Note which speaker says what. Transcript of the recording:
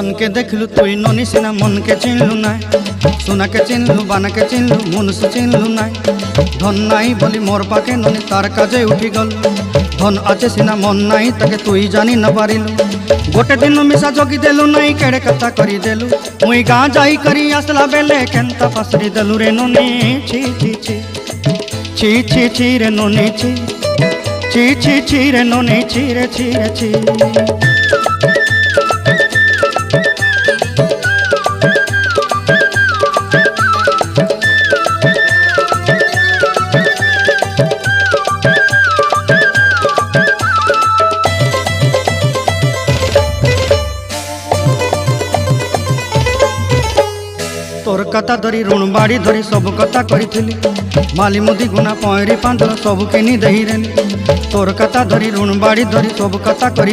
Speaker 1: सन के देखलु तुई ननी सिना मन के चिन्हलु ना सोना के चिन्हलु बाना के चिन्हलु मनुष्य चिन्हलु ना धन नाई बोली मोर पाके ननी तार काजे उठी गल धन आचे सिना मन नाई ताके तुई जानी न पारिलु गोटे दिन मिसा जगी देलु नाई केड़े कथा करी देलु मुई गाँ जाई करी आसला बेले केंता पासरी देलु रे ननी छी छी छी छी छी छी रे ननी छी छी छी छी रे ननी छी रे छी रे छी। तोर कथा धरी ऋण बाड़ी धरी सब कथा करी माली मुदी गुना पहरी पांदल सब किनी दही रेली तोर कथा धरी ऋण बाड़ी धरी सब कथा करी